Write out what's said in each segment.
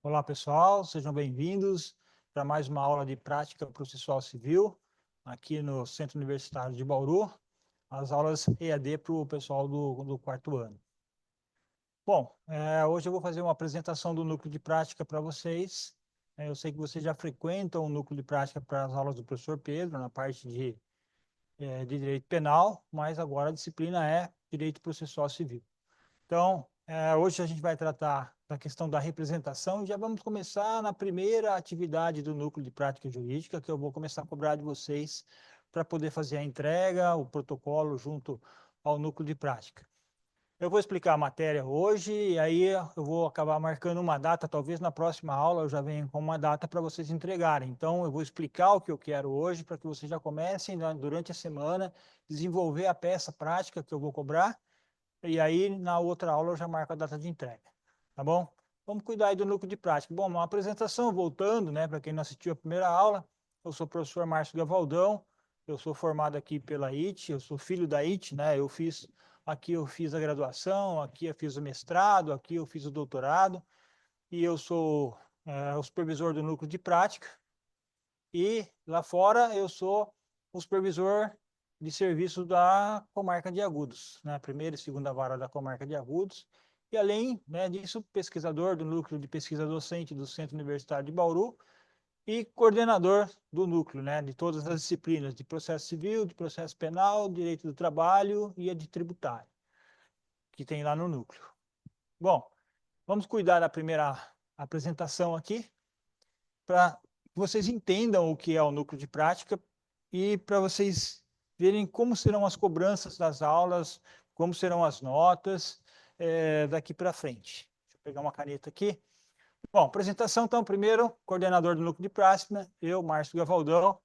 Olá, pessoal, sejam bem-vindos para mais uma aula de prática processual civil aqui no Centro Universitário de Bauru, as aulas EAD para o pessoal do quarto ano. Bom, hoje eu vou fazer uma apresentação do núcleo de prática para vocês. Eu sei que vocês já frequentam o núcleo de prática para as aulas do professor Pedro, na parte de direito penal, mas agora a disciplina é direito processual civil. Então, hoje a gente vai tratar da questão da representação e já vamos começar na primeira atividade do núcleo de prática jurídica, que eu vou começar a cobrar de vocês para poder fazer a entrega, o protocolo junto ao núcleo de prática. Eu vou explicar a matéria hoje e aí eu vou acabar marcando uma data, talvez na próxima aula eu já venha com uma data para vocês entregarem. Então, eu vou explicar o que eu quero hoje para que vocês já comecem, né, durante a semana, desenvolver a peça prática que eu vou cobrar. E aí, na outra aula, eu já marco a data de entrega, tá bom? Vamos cuidar aí do núcleo de prática. Bom, uma apresentação, voltando, né, para quem não assistiu a primeira aula, eu sou o professor Márcio Gavaldão, eu sou formado aqui pela IT, eu sou filho da IT, né, aqui eu fiz a graduação, aqui eu fiz o mestrado, aqui eu fiz o doutorado, e eu sou o supervisor do núcleo de prática, e lá fora eu sou o supervisor de serviço da comarca de Agudos, né? Primeira e segunda vara da comarca de Agudos. E além, né, disso, pesquisador do núcleo de pesquisa docente do Centro Universitário de Bauru e coordenador do núcleo, né, de todas as disciplinas de processo civil, de processo penal, direito do trabalho e a de tributário, que tem lá no núcleo. Bom, vamos cuidar da primeira apresentação aqui, para que vocês entendam o que é o núcleo de prática e para vocês verem como serão as cobranças das aulas, como serão as notas daqui para frente. Deixa eu pegar uma caneta aqui. Bom, apresentação, então, primeiro, coordenador do núcleo de prática, eu, Márcio Gavaldão,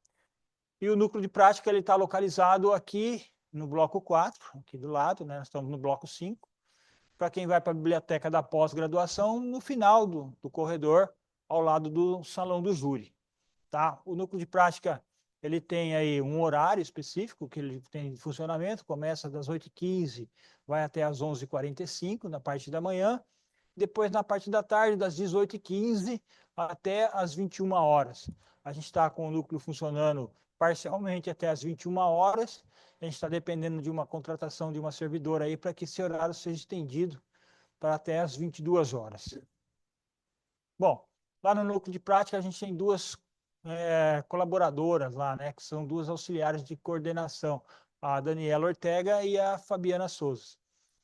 e o núcleo de prática ele está localizado aqui no bloco 4, aqui do lado, né? Nós estamos no bloco 5. Para quem vai para a biblioteca da pós-graduação, no final do corredor, ao lado do salão do júri. Tá? O núcleo de prática ele tem aí um horário específico que ele tem de funcionamento, começa das 8h15, vai até às 11h45, na parte da manhã, depois na parte da tarde, das 18h15 até às 21 horas. A gente está com o núcleo funcionando parcialmente até às 21 horas, a gente está dependendo de uma contratação de uma servidora aí para que esse horário seja estendido para até às 22 horas. Bom, lá no núcleo de prática a gente tem duas colaboradoras lá, né, que são duas auxiliares de coordenação, a Daniela Ortega e a Fabiana Souza.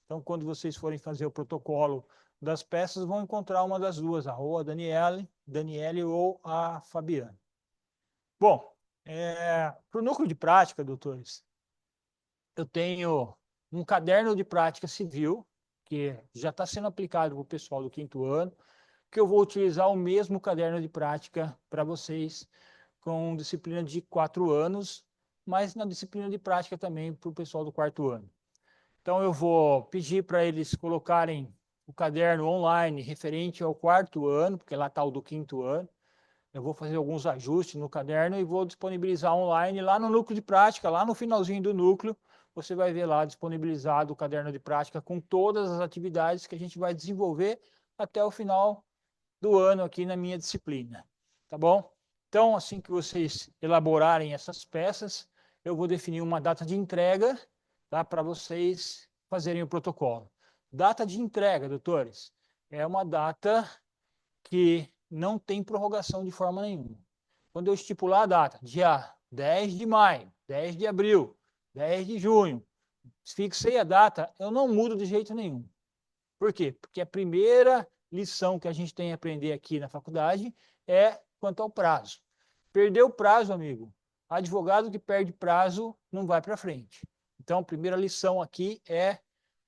Então, quando vocês forem fazer o protocolo das peças, vão encontrar uma das duas, ou a Daniele ou a Fabiana. Bom, para o núcleo de prática, doutores, eu tenho um caderno de prática civil, que já está sendo aplicado para o pessoal do quinto ano, que eu vou utilizar o mesmo caderno de prática para vocês com disciplina de 4 anos, mas na disciplina de prática também para o pessoal do quarto ano. Então, eu vou pedir para eles colocarem o caderno online referente ao quarto ano, porque lá está o do quinto ano. Eu vou fazer alguns ajustes no caderno e vou disponibilizar online lá no núcleo de prática, lá no finalzinho do núcleo, você vai ver lá disponibilizado o caderno de prática com todas as atividades que a gente vai desenvolver até o final do ano aqui na minha disciplina, tá bom? Então, assim que vocês elaborarem essas peças, eu vou definir uma data de entrega, tá, para vocês fazerem o protocolo. Data de entrega, doutores, é uma data que não tem prorrogação de forma nenhuma. Quando eu estipular a data, dia 10 de maio, 10 de abril, 10 de junho, fixei a data, eu não mudo de jeito nenhum. Por quê? Porque a primeira lição que a gente tem a aprender aqui na faculdade é quanto ao prazo. Perdeu o prazo, amigo. Advogado que perde prazo não vai para frente. Então, a primeira lição aqui é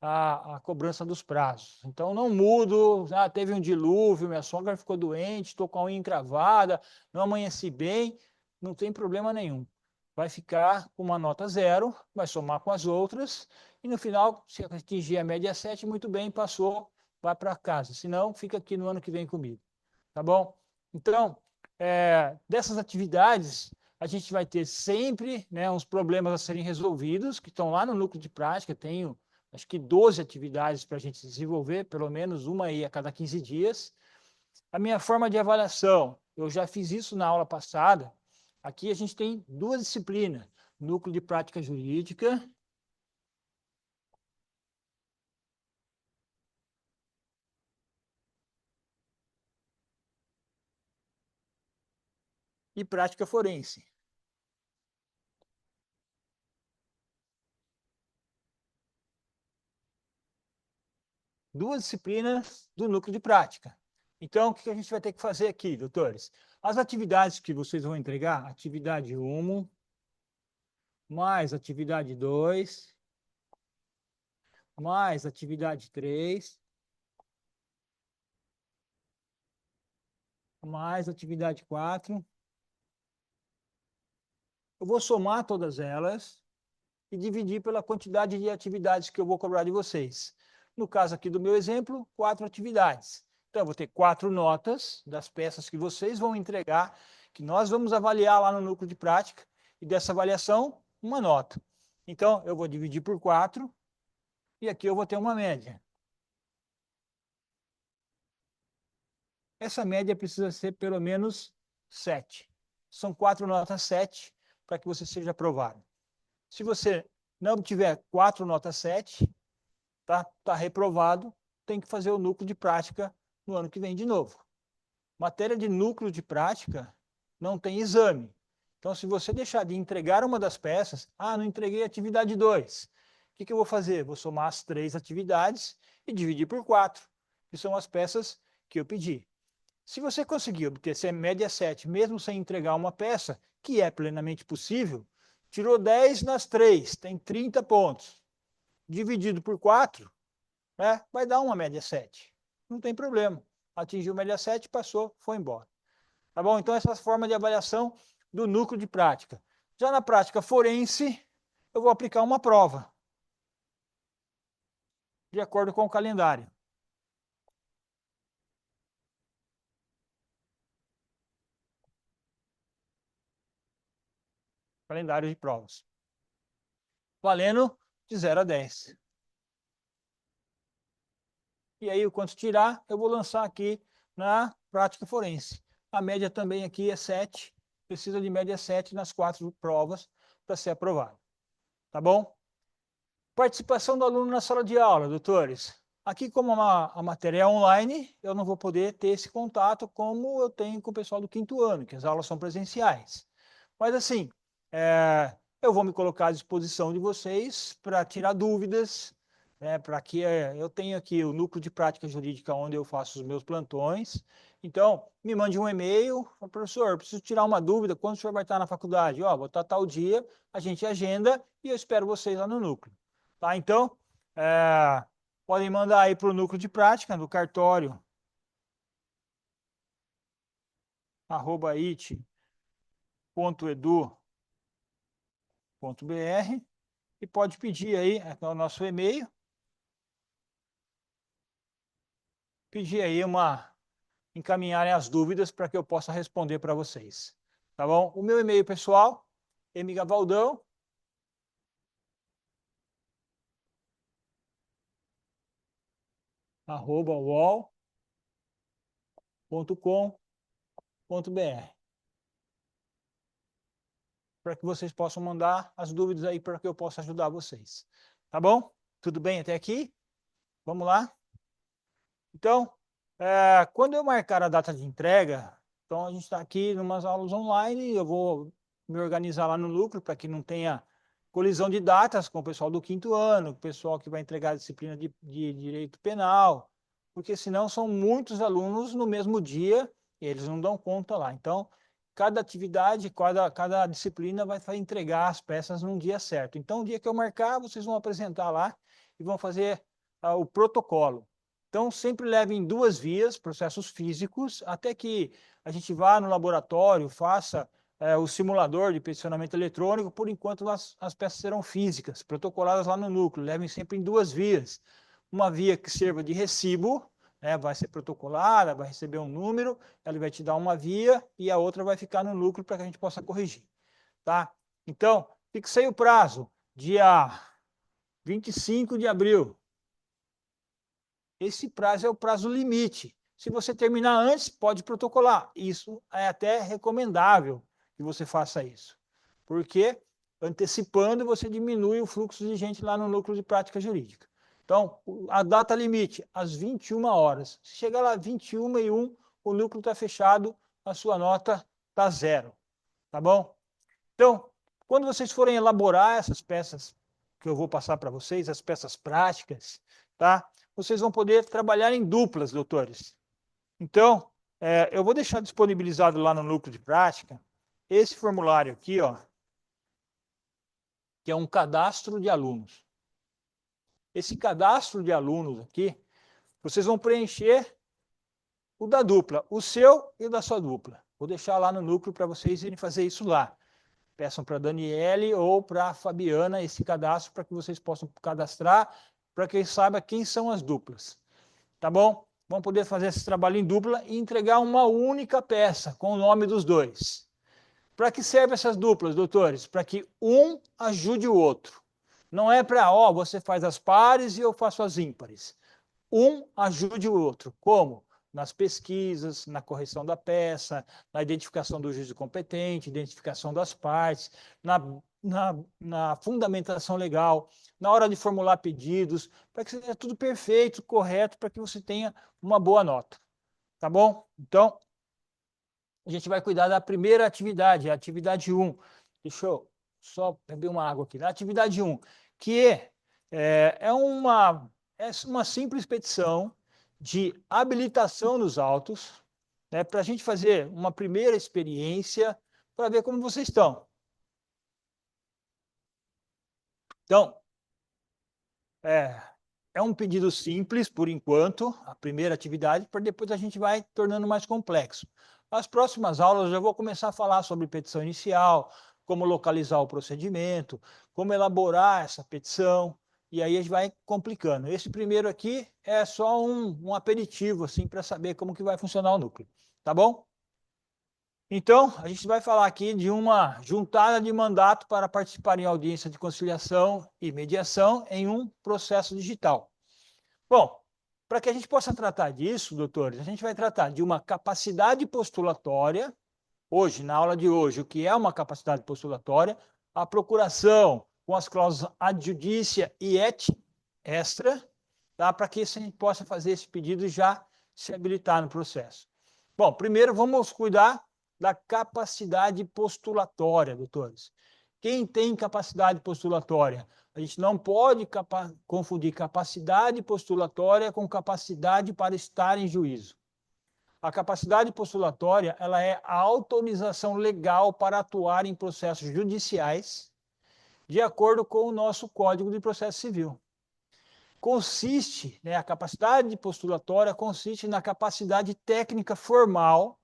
a cobrança dos prazos. Então, não mudo, teve um dilúvio, minha sogra ficou doente, estou com a unha encravada, não amanheci bem, não tem problema nenhum. Vai ficar com uma nota 0, vai somar com as outras, e no final, se atingir a média 7, muito bem, passou, vai para casa. Se não, fica aqui no ano que vem comigo. Tá bom? Então, dessas atividades, a gente vai ter sempre, né, uns problemas a serem resolvidos, que estão lá no núcleo de prática. Tenho, acho que 12 atividades para a gente desenvolver, pelo menos uma aí a cada 15 dias. A minha forma de avaliação, eu já fiz isso na aula passada. Aqui a gente tem duas disciplinas, Núcleo de Prática Jurídica e Prática Forense. Duas disciplinas do núcleo de prática. Então, o que a gente vai ter que fazer aqui, doutores? As atividades que vocês vão entregar, atividade 1, mais atividade 2, mais atividade 3, mais atividade 4. Eu vou somar todas elas e dividir pela quantidade de atividades que eu vou cobrar de vocês. No caso aqui do meu exemplo, 4 atividades. Então, eu vou ter 4 notas das peças que vocês vão entregar, que nós vamos avaliar lá no núcleo de prática, e dessa avaliação, uma nota. Então, eu vou dividir por 4, e aqui eu vou ter uma média. Essa média precisa ser pelo menos 7. São 4 notas 7 para que você seja aprovado. Se você não tiver 4 notas 7, tá reprovado, tem que fazer o núcleo de prática no ano que vem de novo. Matéria de núcleo de prática não tem exame. Então, se você deixar de entregar uma das peças, não entreguei a atividade 2. O que eu vou fazer? Vou somar as 3 atividades e dividir por 4, que são as peças que eu pedi. Se você conseguir obter média 7, mesmo sem entregar uma peça, que é plenamente possível, tirou 10 nas 3, tem 30 pontos. Dividido por 4, né, vai dar uma média 7. Não tem problema. Atingiu média 7, passou, foi embora. Tá bom? Então, essa é a forma de avaliação do núcleo de prática. Já na prática forense, eu vou aplicar uma prova, de acordo com o calendário. Calendário de provas. Valendo de 0 a 10. E aí, o quanto tirar, eu vou lançar aqui na prática forense. A média também aqui é 7. Precisa de média 7 nas 4 provas para ser aprovado. Tá bom? Participação do aluno na sala de aula, doutores. Aqui, como a matéria é online, eu não vou poder ter esse contato como eu tenho com o pessoal do 5º ano, que as aulas são presenciais. Mas, assim, eu vou me colocar à disposição de vocês para tirar dúvidas, para que eu tenha aqui o núcleo de prática jurídica onde eu faço os meus plantões. Então, me mande um e-mail, professor, preciso tirar uma dúvida, quando o senhor vai estar na faculdade? Vou estar tal dia, a gente agenda e eu espero vocês lá no núcleo. Tá? Então, podem mandar aí para o núcleo de prática, do cartório, @it.edu.br, e pode pedir aí, é o nosso e-mail, pedir aí encaminharem as dúvidas para que eu possa responder para vocês. Tá bom? O meu e-mail pessoal, mgavaldão, @uol.com.br, para que vocês possam mandar as dúvidas aí para que eu possa ajudar vocês. Tá bom? Tudo bem até aqui? Vamos lá? Então, quando eu marcar a data de entrega, então a gente está aqui em umas aulas online, eu vou me organizar lá no núcleo para que não tenha colisão de datas com o pessoal do 5º ano, o pessoal que vai entregar a disciplina de direito penal, porque senão são muitos alunos no mesmo dia e eles não dão conta lá. Então, cada atividade, cada disciplina vai entregar as peças num dia certo. Então, o dia que eu marcar, vocês vão apresentar lá e vão fazer o protocolo. Então, sempre levem 2 vias, processos físicos, até que a gente vá no laboratório, faça o simulador de peticionamento eletrônico. Por enquanto, as peças serão físicas, protocoladas lá no núcleo. Levem sempre em 2 vias. Uma via que sirva de recibo, vai ser protocolada, vai receber um número, ela vai te dar uma via e a outra vai ficar no núcleo para que a gente possa corrigir. Tá? Então, fixei o prazo, dia 25 de abril. Esse prazo é o prazo limite. Se você terminar antes, pode protocolar. Isso é até recomendável que você faça isso, porque antecipando você diminui o fluxo de gente lá no núcleo de prática jurídica. Então, a data limite, às 21 horas. Se chegar lá 21h01, o núcleo está fechado, a sua nota está 0, tá bom? Então, quando vocês forem elaborar essas peças que eu vou passar para vocês, as peças práticas, tá? Vocês vão poder trabalhar em duplas, doutores. Então, eu vou deixar disponibilizado lá no núcleo de prática esse formulário aqui, ó, que é um cadastro de alunos. Esse cadastro de alunos aqui, vocês vão preencher o da dupla, o seu e o da sua dupla. Vou deixar lá no núcleo para vocês irem fazer isso lá. Peçam para a Daniele ou para a Fabiana esse cadastro para que vocês possam cadastrar, para que saiba quem são as duplas. Tá bom? Vão poder fazer esse trabalho em dupla e entregar uma única peça com o nome dos dois. Para que servem essas duplas, doutores? Para que um ajude o outro. Não é para, você faz as pares e eu faço as ímpares. Um ajude o outro. Como? Nas pesquisas, na correção da peça, na identificação do juízo competente, identificação das partes, na fundamentação legal, na hora de formular pedidos, para que seja tudo perfeito, correto, para que você tenha uma boa nota. Tá bom? Então, a gente vai cuidar da primeira atividade, a atividade 1. Deixa eu só beber uma água aqui. A atividade 1, que é uma simples petição de habilitação nos autos, né, para a gente fazer uma primeira experiência, para ver como vocês estão. Então, é um pedido simples, por enquanto, a primeira atividade, para depois a gente vai tornando mais complexo. Nas próximas aulas eu vou começar a falar sobre petição inicial, como localizar o procedimento, como elaborar essa petição, e aí a gente vai complicando. Esse primeiro aqui é só um aperitivo, assim, para saber como que vai funcionar o núcleo, tá bom? Então, a gente vai falar aqui de uma juntada de mandato para participar em audiência de conciliação e mediação em um processo digital. Bom, para que a gente possa tratar disso, doutores, a gente vai tratar de uma capacidade postulatória. Hoje, na aula de hoje, o que é uma capacidade postulatória? A procuração com as cláusulas ad judicia e et extra, tá? Para que a gente possa fazer esse pedido e já se habilitar no processo. Bom, primeiro vamos cuidar da capacidade postulatória, doutores. Quem tem capacidade postulatória? A gente não pode confundir capacidade postulatória com capacidade para estar em juízo. A capacidade postulatória, ela é a autorização legal para atuar em processos judiciais, de acordo com o nosso Código de Processo Civil. Consiste, a capacidade postulatória consiste na capacidade técnica formal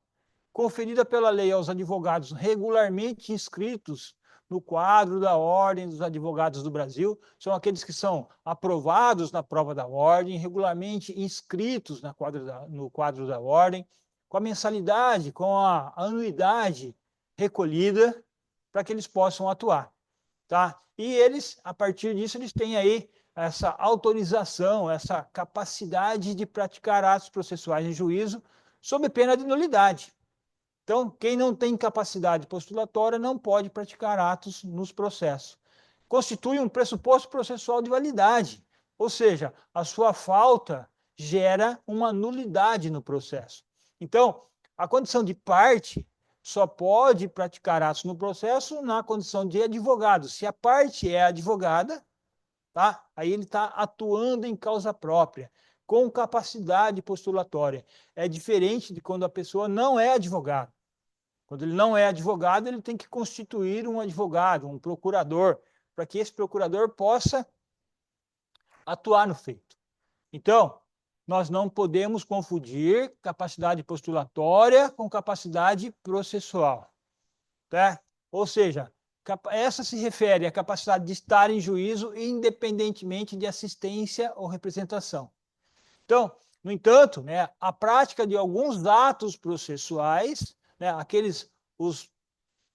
conferida pela lei aos advogados regularmente inscritos no quadro da Ordem dos Advogados do Brasil, são aqueles que são aprovados na prova da Ordem, regularmente inscritos no quadro da Ordem, com a mensalidade, com a anuidade recolhida, para que eles possam atuar. Tá? E eles, a partir disso, eles têm aí essa autorização, essa capacidade de praticar atos processuais em juízo, sob pena de nulidade. Então, quem não tem capacidade postulatória não pode praticar atos nos processos. Constitui um pressuposto processual de validade, ou seja, a sua falta gera uma nulidade no processo. Então, a condição de parte só pode praticar atos no processo na condição de advogado. Se a parte é advogada, tá? Aí ele está atuando em causa própria, com capacidade postulatória. É diferente de quando a pessoa não é advogado. Quando ele não é advogado, ele tem que constituir um advogado, um procurador, para que esse procurador possa atuar no feito. Então, nós não podemos confundir capacidade postulatória com capacidade processual. Tá? Ou seja, essa se refere à capacidade de estar em juízo independentemente de assistência ou representação. Então, no entanto, a prática de alguns atos processuais, os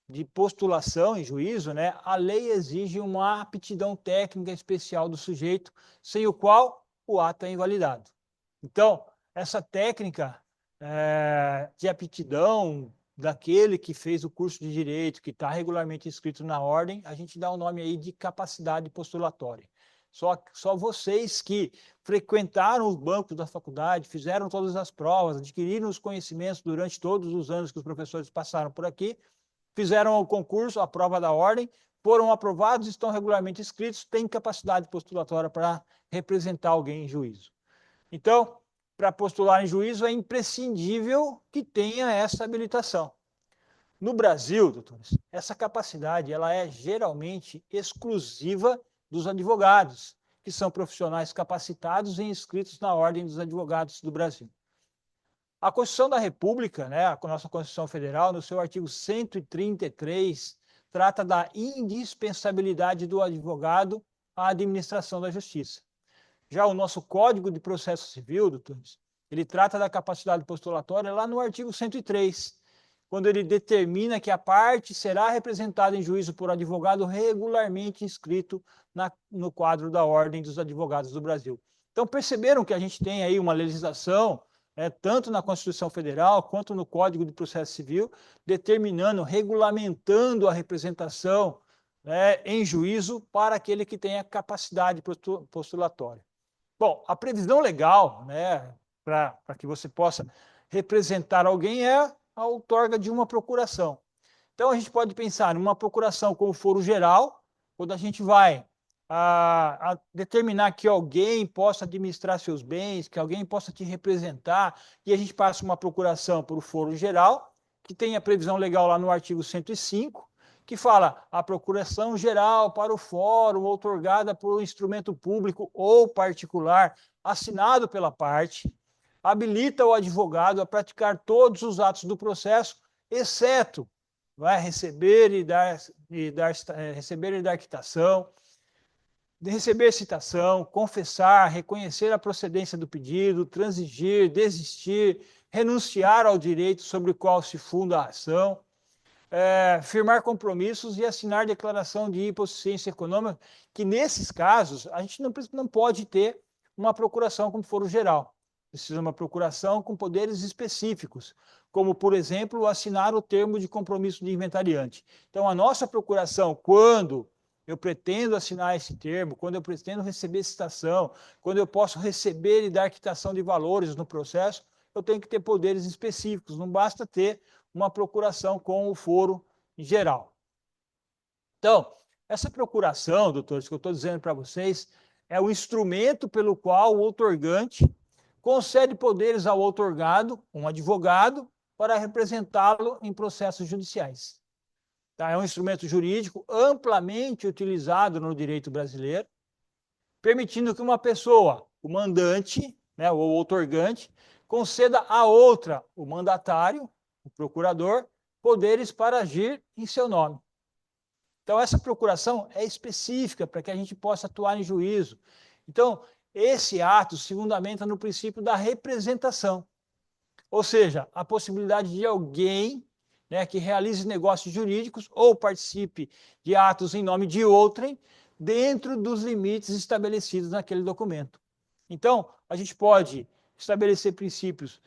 de postulação em juízo, a lei exige uma aptidão técnica especial do sujeito, sem o qual o ato é invalidado. Então, essa técnica de aptidão daquele que fez o curso de Direito, que está regularmente inscrito na ordem, a gente dá o nome aí de capacidade postulatória. Só vocês que frequentaram os bancos da faculdade, fizeram todas as provas, adquiriram os conhecimentos durante todos os anos que os professores passaram por aqui, fizeram o concurso, a prova da ordem, foram aprovados, estão regularmente inscritos, têm capacidade postulatória para representar alguém em juízo. Então, para postular em juízo é imprescindível que tenha essa habilitação. No Brasil, doutores, essa capacidade ela é geralmente exclusiva dos advogados, que são profissionais capacitados e inscritos na Ordem dos Advogados do Brasil. A Constituição da República, né, a nossa Constituição Federal, no seu artigo 133, trata da indispensabilidade do advogado à administração da justiça. Já o nosso Código de Processo Civil, doutores, ele trata da capacidade postulatória lá no artigo 103, quando ele determina que a parte será representada em juízo por advogado regularmente inscrito no quadro da Ordem dos Advogados do Brasil. Então, perceberam que a gente tem aí uma legislação, tanto na Constituição Federal quanto no Código de Processo Civil, determinando, regulamentando a representação em juízo para aquele que tenha capacidade postulatória. Bom, a previsão legal, né, para que você possa representar alguém é a outorga de uma procuração. Então, a gente pode pensar numa procuração como foro geral, quando a gente vai a determinar que alguém possa administrar seus bens, que alguém possa te representar, e a gente passa uma procuração por foro geral, que tem a previsão legal lá no artigo 105, que fala a procuração geral para o fórum outorgada por um instrumento público ou particular assinado pela parte, habilita o advogado a praticar todos os atos do processo, exceto receber e dar quitação, receber citação, confessar, reconhecer a procedência do pedido, transigir, desistir, renunciar ao direito sobre o qual se funda a ação, firmar compromissos e assinar declaração de hipossuficiência econômica, que nesses casos a gente não pode ter uma procuração como foro geral. Precisa de uma procuração com poderes específicos, como, por exemplo, assinar o termo de compromisso de inventariante. Então, a nossa procuração, quando eu pretendo assinar esse termo, quando eu pretendo receber citação, quando eu posso receber e dar quitação de valores no processo, eu tenho que ter poderes específicos, não basta ter uma procuração com o foro geral. Então, essa procuração, doutores, que eu estou dizendo para vocês, é o instrumento pelo qual o outorgante concede poderes ao outorgado, um advogado, para representá-lo em processos judiciais. Tá? É um instrumento jurídico amplamente utilizado no direito brasileiro, permitindo que uma pessoa, o mandante, né, ou outorgante, conceda a outra, o mandatário, o procurador, poderes para agir em seu nome. Então, essa procuração é específica para que a gente possa atuar em juízo. Então, esse ato se fundamenta no princípio da representação, ou seja, a possibilidade de alguém, né, que realize negócios jurídicos ou participe de atos em nome de outrem, dentro dos limites estabelecidos naquele documento. Então, a gente pode estabelecer princípios,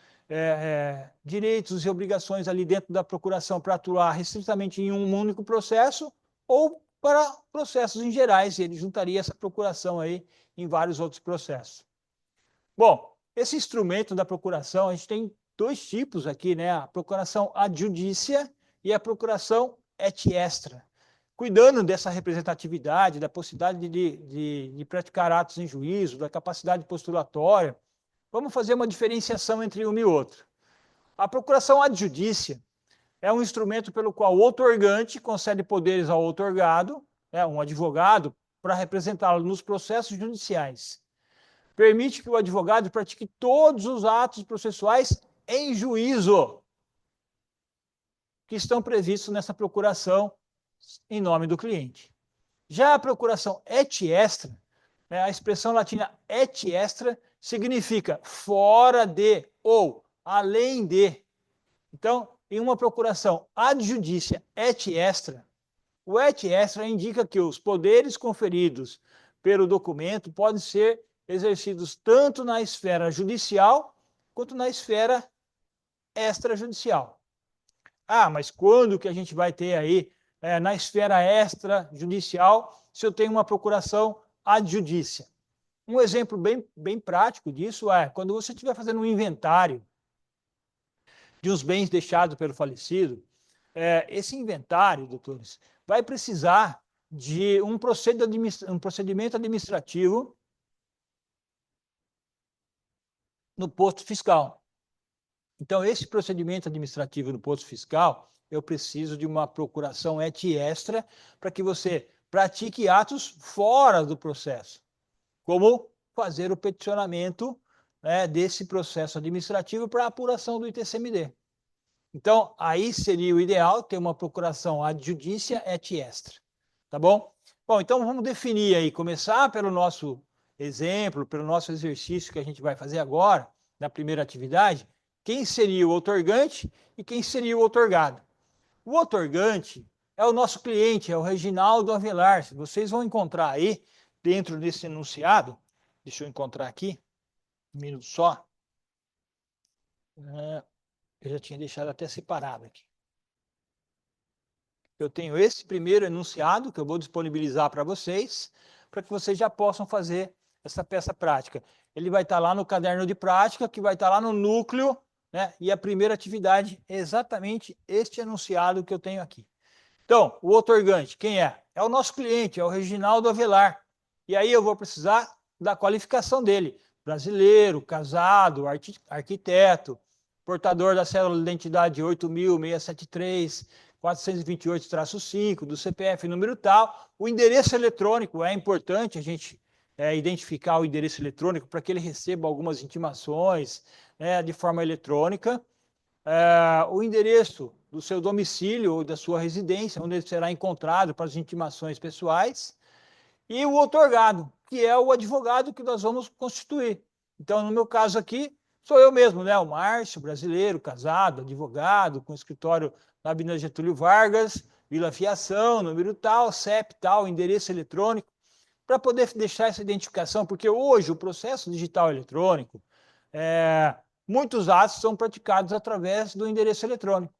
direitos e obrigações ali dentro da procuração para atuar restritamente em um único processo ou para processos em gerais, e ele juntaria essa procuração aí em vários outros processos. Bom, esse instrumento da procuração, a gente tem dois tipos aqui, né? A procuração ad judicia e a procuração et extra. Cuidando dessa representatividade, da possibilidade de praticar atos em juízo, da capacidade postulatória, vamos fazer uma diferenciação entre um e outro. A procuração ad judicia é um instrumento pelo qual o outorgante concede poderes ao outorgado, um advogado, para representá-lo nos processos judiciais. Permite que o advogado pratique todos os atos processuais em juízo que estão previstos nessa procuração em nome do cliente. Já a procuração et extra, a expressão latina et extra significa fora de ou além de. Então, em uma procuração ad judicia et extra, o et extra indica que os poderes conferidos pelo documento podem ser exercidos tanto na esfera judicial quanto na esfera extrajudicial. Ah, mas quando que a gente vai ter aí, na esfera extrajudicial, se eu tenho uma procuração adjudícia? Um exemplo bem prático disso é quando você estiver fazendo um inventário de uns bens deixados pelo falecido, esse inventário, doutores, vai precisar de um procedimento administrativo no posto fiscal. Então, esse procedimento administrativo no posto fiscal, eu preciso de uma procuração et extra para que você pratique atos fora do processo, como fazer o peticionamento, né, desse processo administrativo para apuração do ITCMD. Então, aí seria o ideal ter uma procuração adjudícia et extra, tá bom? Bom, então vamos definir aí, começar pelo nosso exemplo, pelo nosso exercício que a gente vai fazer agora, na primeira atividade, quem seria o outorgante e quem seria o outorgado. O outorgante é o nosso cliente, é o Reginaldo Avelar. Vocês vão encontrar aí, dentro desse enunciado, deixa eu encontrar aqui, um minuto só. Eu já tinha deixado até separado aqui. Eu tenho esse primeiro enunciado que eu vou disponibilizar para vocês já possam fazer essa peça prática. Ele vai estar lá no caderno de prática, que vai estar lá no núcleo, né? E a primeira atividade é exatamente este enunciado que eu tenho aqui. Então, o outorgante, quem é? É o nosso cliente, é o Reginaldo Avelar. E aí eu vou precisar da qualificação dele. Brasileiro, casado, arquiteto, portador da cédula de identidade 8.673, 428-5, do CPF número tal. O endereço eletrônico, é importante a gente identificar o endereço eletrônico para que ele receba algumas intimações, né, de forma eletrônica. O endereço do seu domicílio ou da sua residência, onde ele será encontrado para as intimações pessoais. E o outorgado, que é o advogado que nós vamos constituir. Então, no meu caso aqui, sou eu mesmo, né? O Márcio, brasileiro, casado, advogado, com escritório na Avenida Getúlio Vargas, Vila Fiação, número tal, CEP tal, endereço eletrônico, para poder deixar essa identificação, porque hoje o processo digital eletrônico, muitos atos são praticados através do endereço eletrônico.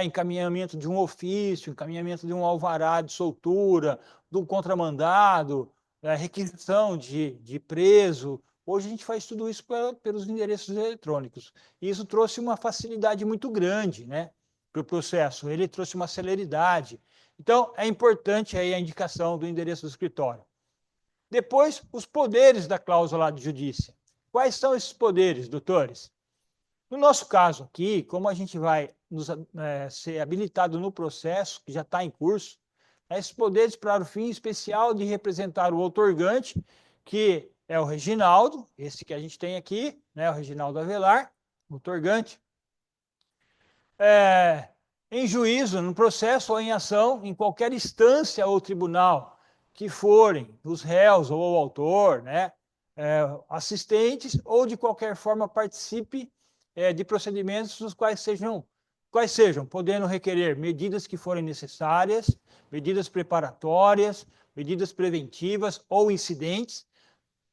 Encaminhamento de um ofício, encaminhamento de um alvará de soltura, de um contramandado, requisição de preso. Hoje a gente faz tudo isso pelos endereços eletrônicos. E isso trouxe uma facilidade muito grande, né, para o processo. Ele trouxe uma celeridade. Então, é importante aí a indicação do endereço do escritório. Depois, os poderes da cláusula de judícia. Quais são esses poderes, doutores? No nosso caso aqui, como a gente vai ser habilitado no processo, que já está em curso, esses poderes para o fim especial de representar o outorgante, que é o Reginaldo, esse que a gente tem aqui, né, o Reginaldo Avelar, outorgante, em juízo, no processo ou em ação, em qualquer instância ou tribunal que forem os réus ou o autor, né, assistentes ou de qualquer forma participe de procedimentos nos quais sejam, podendo requerer medidas que forem necessárias, medidas preparatórias, medidas preventivas ou incidentes,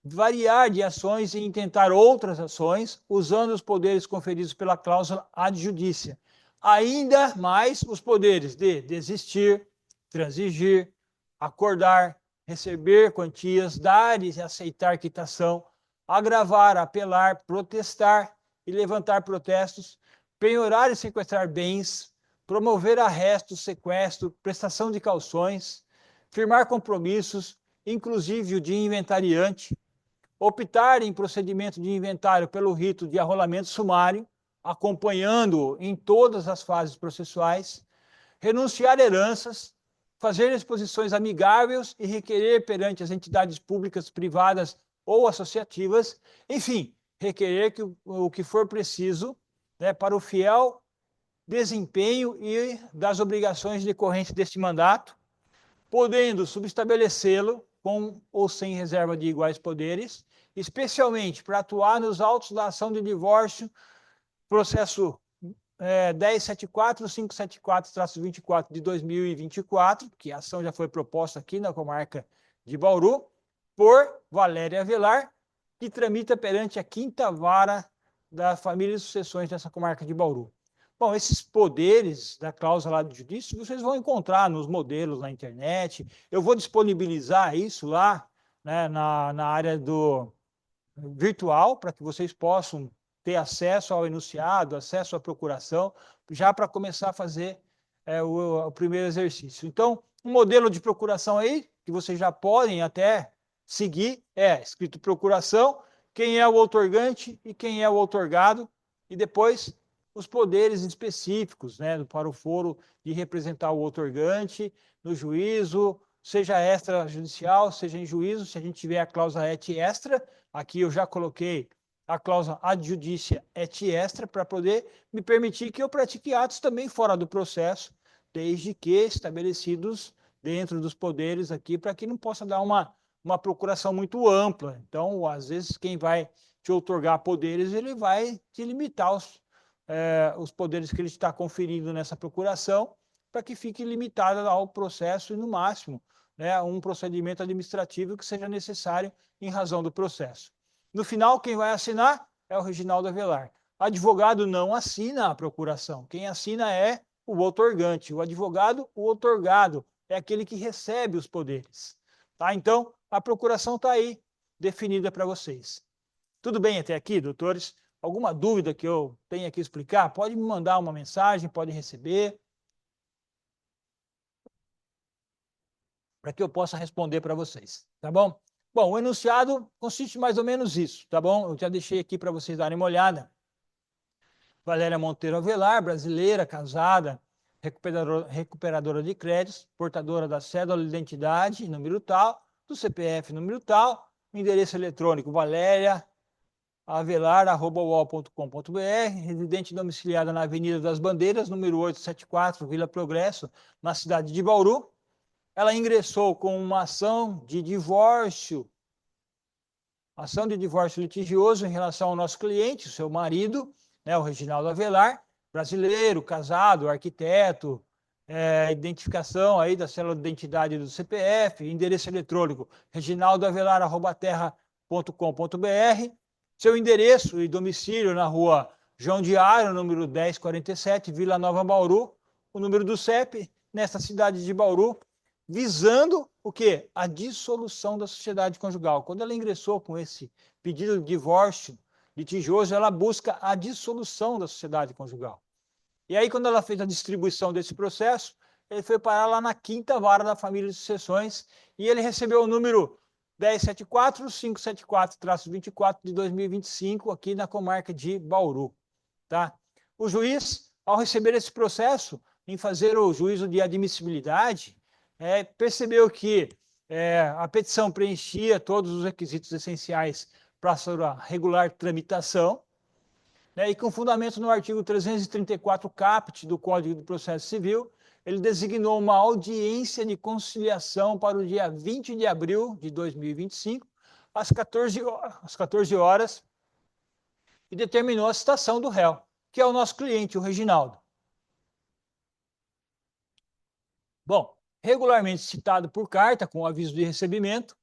variar de ações e intentar outras ações, usando os poderes conferidos pela cláusula ad judícia. Ainda mais os poderes de desistir, transigir, acordar, receber quantias, dar e aceitar quitação, agravar, apelar, protestar e levantar protestos, penhorar e sequestrar bens, promover arresto, sequestro, prestação de calções, firmar compromissos, inclusive o de inventariante, optar em procedimento de inventário pelo rito de arrolamento sumário, acompanhando em todas as fases processuais, renunciar heranças, fazer exposições amigáveis e requerer perante as entidades públicas, privadas ou associativas, enfim, requerer o que for preciso, né, para o fiel desempenho e das obrigações decorrentes deste mandato, podendo subestabelecê-lo com ou sem reserva de iguais poderes, especialmente para atuar nos autos da ação de divórcio, processo 1074-574-24 de 2024, que a ação já foi proposta aqui na comarca de Bauru, por Valéria Avelar, que tramita perante a 5ª Vara da família e sucessões dessa comarca de Bauru. Bom, esses poderes da cláusula de judício vocês vão encontrar nos modelos na internet. Eu vou disponibilizar isso lá, né, na área do virtual, para que vocês possam ter acesso ao enunciado, acesso à procuração, já para começar a fazer o primeiro exercício. Então, um modelo de procuração aí, que vocês já podem até seguir, é escrito procuração, quem é o outorgante e quem é o outorgado, e depois os poderes específicos, né, para o foro de representar o outorgante no juízo, seja extrajudicial, seja em juízo, se a gente tiver a cláusula et extra, aqui eu já coloquei a cláusula ad judicia et extra para poder me permitir que eu pratique atos também fora do processo, desde que estabelecidos dentro dos poderes aqui, para que não possa dar uma procuração muito ampla. Então, às vezes, quem vai te outorgar poderes, ele vai te limitar os poderes que ele está conferindo nessa procuração, para que fique limitado ao processo e, no máximo, né, um procedimento administrativo que seja necessário em razão do processo. No final, quem vai assinar é o Reginaldo Avelar. Advogado não assina a procuração. Quem assina é o outorgante. O advogado, o outorgado, é aquele que recebe os poderes. Tá? Então, a procuração está aí, definida para vocês. Tudo bem até aqui, doutores? Alguma dúvida que eu tenha que explicar? Pode me mandar uma mensagem, pode receber, para que eu possa responder para vocês, tá bom? Bom, o enunciado consiste mais ou menos isso, tá bom? Eu já deixei aqui para vocês darem uma olhada. Valéria Monteiro Avelar, brasileira, casada, recuperadora de créditos, portadora da cédula de identidade, número tal, do CPF, número tal, endereço eletrônico valeriaavelar@uol.com.br, residente domiciliada na Avenida das Bandeiras, número 874, Vila Progresso, na cidade de Bauru. Ela ingressou com uma ação de divórcio litigioso em relação ao nosso cliente, o seu marido, né, o Reginaldo Avelar, brasileiro, casado, arquiteto, identificação aí da célula de identidade do CPF, endereço eletrônico reginaldoavelar@terra.com.br, seu endereço e domicílio na rua João Diário, número 1047, Vila Nova, Bauru, o número do CEP, nesta cidade de Bauru, visando o quê? A dissolução da sociedade conjugal. Quando ela ingressou com esse pedido de divórcio litigioso, ela busca a dissolução da sociedade conjugal. E aí, quando ela fez a distribuição desse processo, ele foi parar lá na 5ª Vara da Família de Sucessões e ele recebeu o número 1074-574-24 de 2025 aqui na comarca de Bauru. Tá? O juiz, ao receber esse processo, em fazer o juízo de admissibilidade, percebeu que a petição preenchia todos os requisitos essenciais para a sua regular tramitação, né, e com fundamento no artigo 334 caput do Código do Processo Civil, ele designou uma audiência de conciliação para o dia 20 de abril de 2025, às 14 horas, e determinou a citação do réu, que é o nosso cliente, o Reginaldo. Bom, regularmente citado por carta, com aviso de recebimento,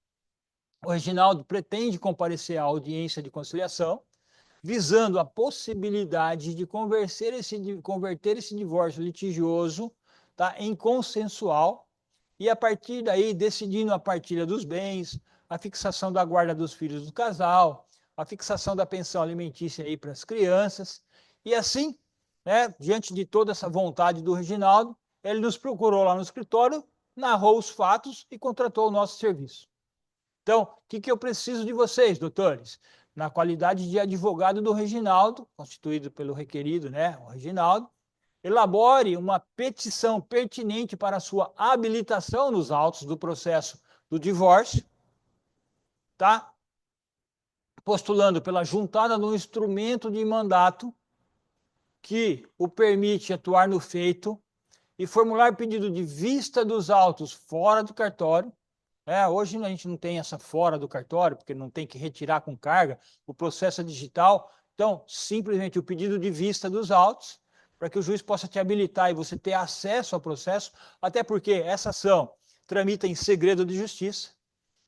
o Reginaldo pretende comparecer à audiência de conciliação, visando a possibilidade de converter esse divórcio litigioso, tá, em consensual, e a partir daí decidindo a partilha dos bens, a fixação da guarda dos filhos do casal, a fixação da pensão alimentícia aí para as crianças, e assim, né, diante de toda essa vontade do Reginaldo, ele nos procurou lá no escritório, narrou os fatos e contratou o nosso serviço. Então, o que eu preciso de vocês, doutores? Na qualidade de advogado do Reginaldo, constituído pelo requerido, né, o Reginaldo, elabore uma petição pertinente para a sua habilitação nos autos do processo do divórcio, tá? Postulando pela juntada do instrumento de mandato que o permite atuar no feito e formular pedido de vista dos autos fora do cartório. Hoje a gente não tem essa fora do cartório, porque não tem que retirar com carga, o processo é digital. Então, simplesmente o pedido de vista dos autos, para que o juiz possa te habilitar e você ter acesso ao processo, até porque essa ação tramita em segredo de justiça.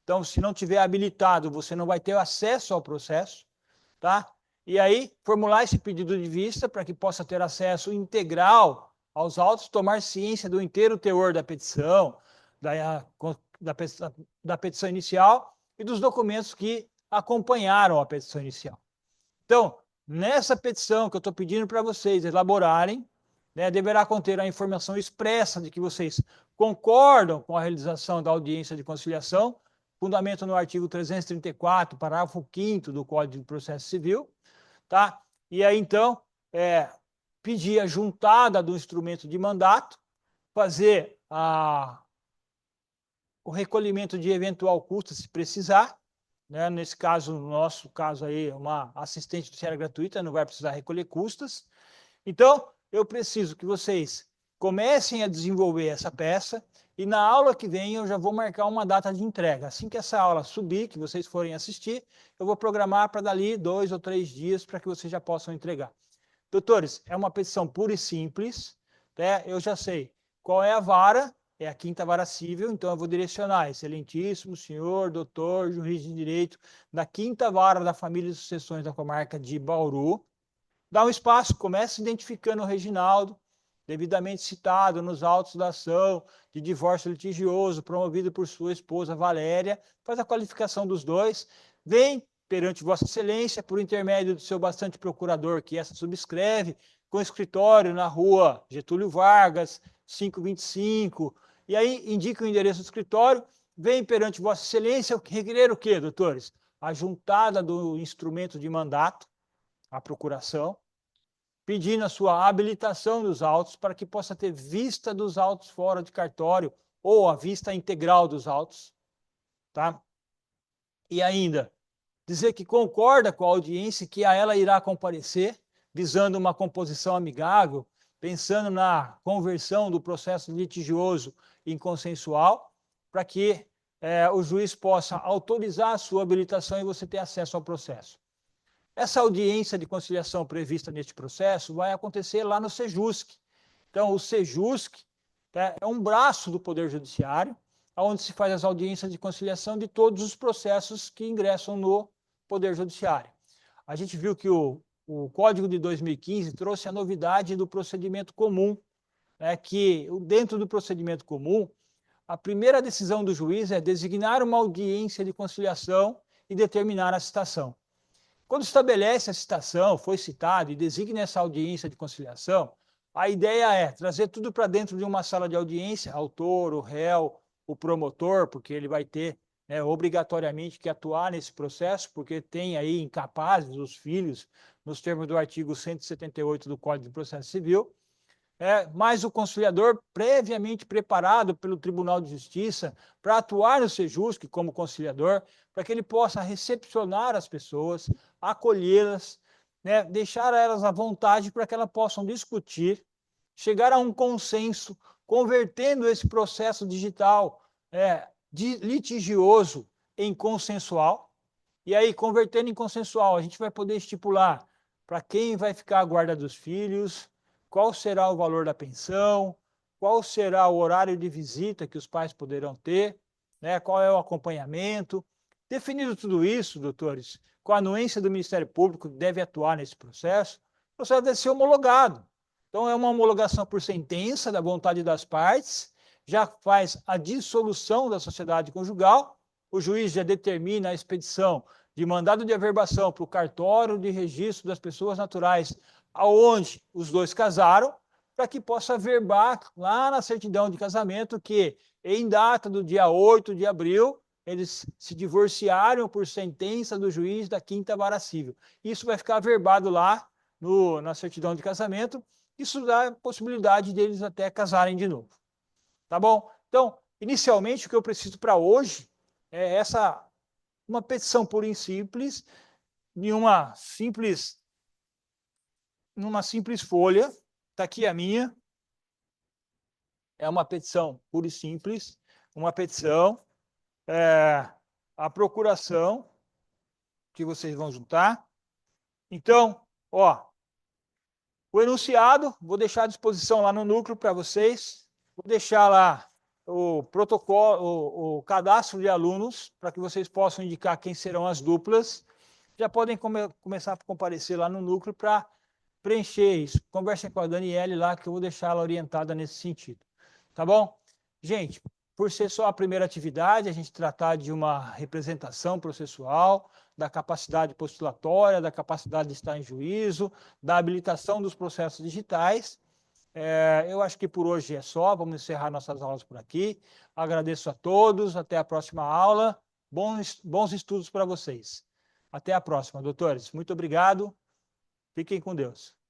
Então, se não tiver habilitado, você não vai ter acesso ao processo, tá? e aí formular esse pedido de vista para que possa ter acesso integral aos autos, tomar ciência do inteiro teor da petição, da petição inicial e dos documentos que acompanharam a petição inicial. Então, nessa petição que eu estou pedindo para vocês elaborarem, né, deverá conter a informação expressa de que vocês concordam com a realização da audiência de conciliação, fundamento no artigo 334, parágrafo 5º do Código de Processo Civil, tá? E aí, então, pedir a juntada do instrumento de mandato, fazer o recolhimento de eventual custo, se precisar, né? Nesse caso, no nosso caso aí, uma assistente judiciária gratuita não vai precisar recolher custas. Então, eu preciso que vocês comecem a desenvolver essa peça e na aula que vem eu já vou marcar uma data de entrega. Assim que essa aula subir, que vocês forem assistir, eu vou programar para dali 2 ou 3 dias para que vocês já possam entregar. Doutores, é uma petição pura e simples, né? Eu já sei qual é a vara, é a 5ª Vara Civil, então eu vou direcionar, excelentíssimo senhor, doutor, juiz de direito, da 5ª Vara da Família e Sucessões da Comarca de Bauru. Dá um espaço, começa identificando o Reginaldo, devidamente citado nos autos da ação de divórcio litigioso promovido por sua esposa Valéria, faz a qualificação dos dois, vem perante Vossa Excelência, por intermédio do seu bastante procurador, que essa subscreve, com escritório na rua Getúlio Vargas, 525, e aí indica o endereço do escritório, vem perante Vossa Excelência, requerer o quê, doutores? A juntada do instrumento de mandato, a procuração, pedindo a sua habilitação dos autos para que possa ter vista dos autos fora de cartório ou a vista integral dos autos, tá? E ainda, dizer que concorda com a audiência que a ela irá comparecer, visando uma composição amigável, pensando na conversão do processo litigioso em consensual, para que o juiz possa autorizar a sua habilitação e você ter acesso ao processo. Essa audiência de conciliação prevista neste processo vai acontecer lá no Sejusc. Então, o Sejusc é um braço do Poder Judiciário, onde se faz as audiências de conciliação de todos os processos que ingressam no Poder Judiciário. A gente viu que o Código de 2015 trouxe a novidade do procedimento comum, né, que dentro do procedimento comum, a primeira decisão do juiz é designar uma audiência de conciliação e determinar a citação. Quando estabelece a citação, foi citado e designa essa audiência de conciliação, a ideia é trazer tudo para dentro de uma sala de audiência, autor, o réu, o promotor, porque ele vai ter obrigatoriamente que atuar nesse processo, porque tem aí incapazes os filhos, nos termos do artigo 178 do Código de Processo Civil, mas o conciliador previamente preparado pelo Tribunal de Justiça para atuar no Sejusc como conciliador, para que ele possa recepcionar as pessoas, acolhê-las, né, deixar elas à vontade para que elas possam discutir, chegar a um consenso, convertendo esse processo digital litigioso em consensual. E aí, convertendo em consensual, a gente vai poder estipular para quem vai ficar a guarda dos filhos, qual será o valor da pensão, qual será o horário de visita que os pais poderão ter, né, qual é o acompanhamento. Definido tudo isso, doutores, com a anuência do Ministério Público que deve atuar nesse processo, o processo deve ser homologado. Então, é uma homologação por sentença da vontade das partes, já faz a dissolução da sociedade conjugal, o juiz já determina a expedição de mandado de averbação para o cartório de registro das pessoas naturais aonde os dois casaram, para que possa averbar lá na certidão de casamento que, em data do dia 8 de abril, eles se divorciaram por sentença do juiz da 5ª Vara Civil. Isso vai ficar averbado lá na certidão de casamento. Isso dá a possibilidade deles até casarem de novo. Tá bom? Então, inicialmente, o que eu preciso para hoje é uma petição pura e simples, numa simples folha. Está aqui a minha. É uma petição pura e simples, uma petição, a procuração que vocês vão juntar. Então, o enunciado, vou deixar à disposição lá no núcleo para vocês. Vou deixar lá o protocolo, o cadastro de alunos, para que vocês possam indicar quem serão as duplas. já podem começar a comparecer lá no núcleo para preencher isso. Conversem com a Daniele lá, que eu vou deixar ela orientada nesse sentido. Tá bom? Gente, por ser só a primeira atividade, a gente tratar de uma representação processual, da capacidade postulatória, da capacidade de estar em juízo, da habilitação dos processos digitais. Eu acho que por hoje é só, vamos encerrar nossas aulas por aqui. Agradeço a todos, até a próxima aula. Bons estudos para vocês. Até a próxima, doutores. Muito obrigado. Fiquem com Deus.